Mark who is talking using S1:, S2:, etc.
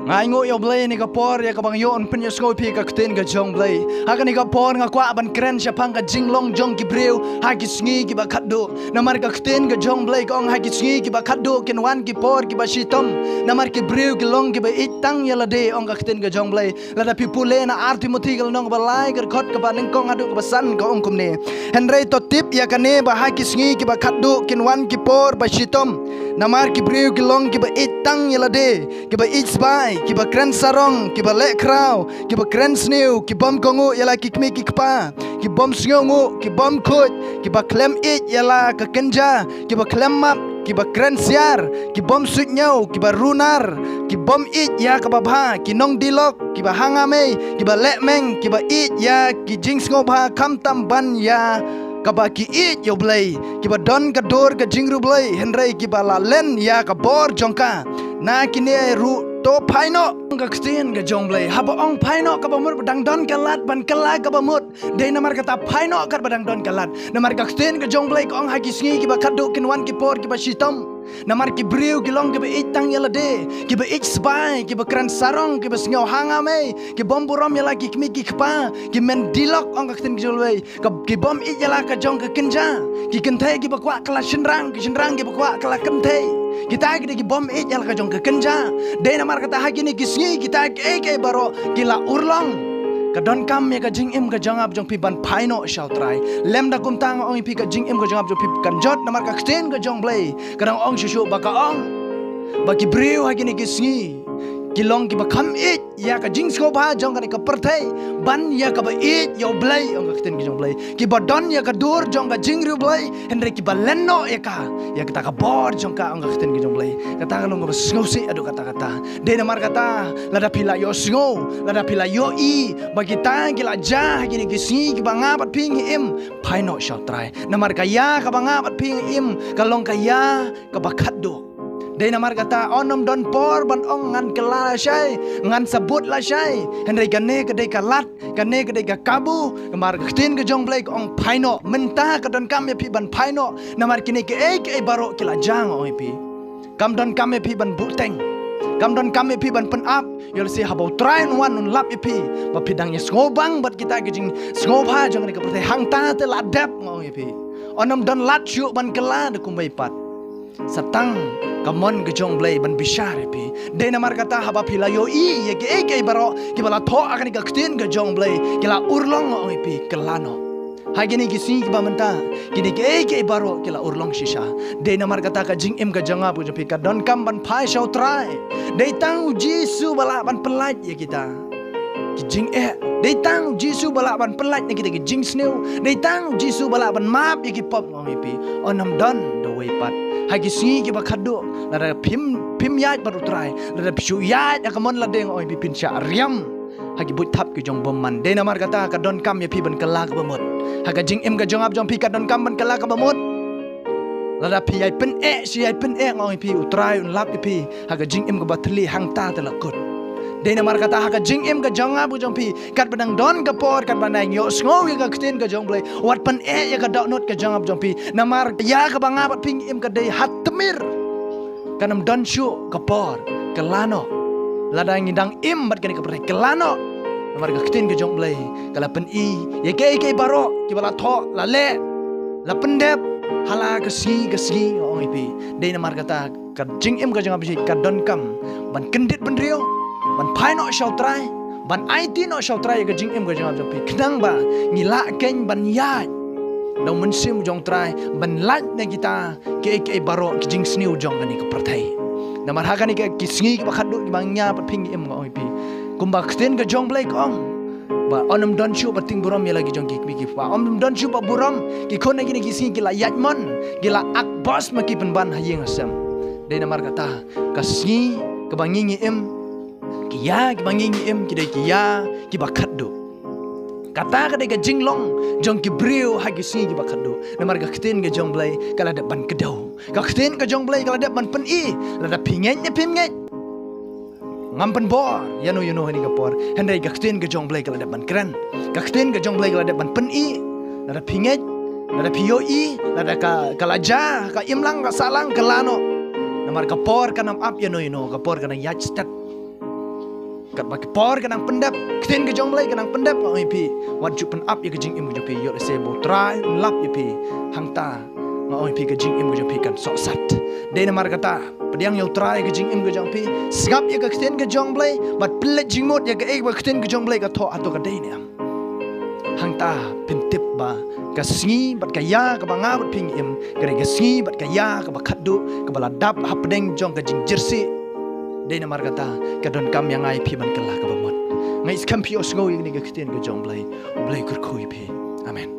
S1: Ngai ngo yo blay ni kapor ya kabang yo on penyo sko pi ka kten ga jong blay ha ka ni kapor nga kwa ban kren sha pang ka jinglong jong ki breu ha ki sngi ki ba khatdo namar ka kten ga jong blay kong ha ki sngi ki ba khatdo ken wan ki por ki ba shitom namar ki breu ki long ki ba itang ya la de ong ka kten ga jong blay la da pi pule na arti muthi gal nong ba lai gar khot ka ba ning kong adu ka ba san ka ong kum ne henrei to tip ya ka ne ba ha ki sngi ki ba khatdo ken wan ki por ba shitom namar ki breu ki long ki ba itang ya la de ki ba ich bai ki ba kren sarong ki ba le kraw ki ba kren snew ki bom kongu yala ki kmi ki kpa ki bom sngongu ki bom khut ki ba klem it yala ka kenja ki ba klem map ki ba kren siar ki bom sut nyau ki ba runar ki bom it ya ka ba bha ki nong dilok ki ba hangame ki ba le meng ki ba it ya ki jing sngo bha kam tam ban ya kaba ki it yo blay ki ba don ka dor ka jingru blay henrei ki ba la len ya ka bor jongka na ki ne ru to paino ka kstien ga jong blay haba ong paino ka ba mur badang don kalat ban kala ka ba mut de namar kata paino ka badang don kalat namar ka kstien ga jong blay ko ong ha ki sngi ki ba khadu kin wan ki por ki ba shitom namar ki briu ki long ki ba itang yala de ki ba ich sbai ki ba kran sarong ki ba sngo hangame ki bom burom yala ki kmi ki kpa ki men dilok ong ka kstien jol blay ki bom it yala ka jong ka kenja ki kenthe ki ba kwa kala shinrang ki ba kwa kala kenthe kita gede ki bom it yala ka jong ka kenja de namar kata hagini ki sngi kita ke baro kila urlong kadon kam me ka jing im ka jangap jong pi ban paino shau trai lem da kum tang ong pi ka jing im ka jangap jong pi kan jot namar ka ksten ka jong blay kadang ong shushu ba ka ong ba ki breu hagini ki sngi ki long ki ba kham it ya ka jing sko ba jong ka perthai ban ya ka ba it yo blay ong ka ksten ki jong blay ki ba don ya ka dur jong ka jing ru blay henre ki ba lenno ya ka ta ka bor jong ka ong ka ksten ki jong blay kata ka long ka sngo si adu kata de namar kata lada pila yo sngo lada pila yo i bagi ta gila ja gini ki sngi ki ba ngapat ping im paino shau trai namar ka ya ka ba ngapat ping im ka long ka ya ka ba khatdo de namar kata onom don por ban ong ngan kala syai ngan sabut la syai henry gane ke de kalat gane ke de kabu kamar ktin ke jong blai ong paino mentah ka don kam pi ban paino namar kini ke e baro kila jang oi pi kam don kam pi ban buteng kam don kam pi ban pen up yol si habau try one un lap pi ba pidang ye ngobang bat kita ke jing ngobha jong ne ke pertai hang ta te ladap ngoi pi onom don lat syu ban kala de kumbai pat satang kamon ke jong blay ban bishar pi de namar kata haba pila yo i ye ke baro ki bala tho akan ka ktin ke jong blay kila urlong oi pi kelano hagini ki si ki ba menta kini ke baro kila urlong shisha de namar kata ka jing im ka janga pu pi ka don kam ban phai shau trai de tang jisu bala ban pelat ye kita ki jing de tang jisu bala ban pelat ye kita ki jing sneu de tang jisu bala ban map ye ki pop oi pi onam don do way pat hagi singi ki ba khaddo la pim yaj baru trai la pishu yaj akamon la deng oi pipin sha riam hagi but thap ki jong bom man de namar kata ka don kam ye pi ban kala ka bamot haga jing em ka jong ap jong pi ka don kam ban kala ka bamot la pi yaj pen si yaj pen oi pi utrai un lap pi haga jing em ka bathli hang ta ta la kut de namar kata haga jing em ka jong ap jong pi kat badang don ka por kat banang yo sngo ye ka kten ka jong blai wat pen ye ka dok not ka jong ap jong pi namar ya ka banga bat ping em ka de hatmir kanam don shu ka por kelano ladang indang im bat ka pertai kelano namar ka kten ka jong blai kala pen i ye ke baro ki bala tho la le la pendep hala ka si oi pi de namar kata ka jing em ka jong ap ka don kam ban kendit ban rio ban paino shau trai ban IT no shau trai ka jing em ka jong pi knang ba ngila ken ban ya dong mensim jong trai ban lat na kita ke baro ki jing sniu jong ni ka pertai namar ha ni ka kisngi ki bakhadu ki bangnya pat ping em oi pi kumba ksten ka jong blai kong ba onam don shu bating buram ya lagi jong ki pa onam don shu ba buram ki khon ni ki singi ki la yatmon ki la ak boss ma ki pen ban hayeng asam de namar kata ka singi ka bangi em kiya ki bangi em ki de kiya ki bakhadu kata ka de ka jinglong jong ki breu ha ki singi ki bakhadu namar ka kten ka jong blai kala de ban kedau ka kten ka jong blai kala de ban pen i la da pinget ne pinget ngampen bor yano ni ka por hendai ka kten ka jong blai kala de ban kran ka kten ka jong blai kala de ban pen i la da pinget la da pio i la da ka kalaja ka imlang ka salang kelano namar ka por kanam up yano ka por kana yach stat kat baki por kanang pendap kten ke jong blai kanang pendap oi pi wat ju pen up ye ke jing im ju pi yo se bo trai lap ye pi hang ta oi pi ke jing im ju pi kan sok sat de na mar kata pediang yo trai ke jing im ke jong pi skap ye ke kten ke jong blai bat plet jing mot ye ke ek ba kten ke jong blai ka tho ato ka de ne hang ta pin tip ba ka sngi bat ka ya ka banga bat ping im ka sngi bat ka ya ka ba khadu ka bala dap hapdeng jong ka jing jersey de na mar kata ka don kam yang ai pi ban kala ka ba mot ngai skam pi os ngoi ni ka kten ke jong blai kur khui pi amen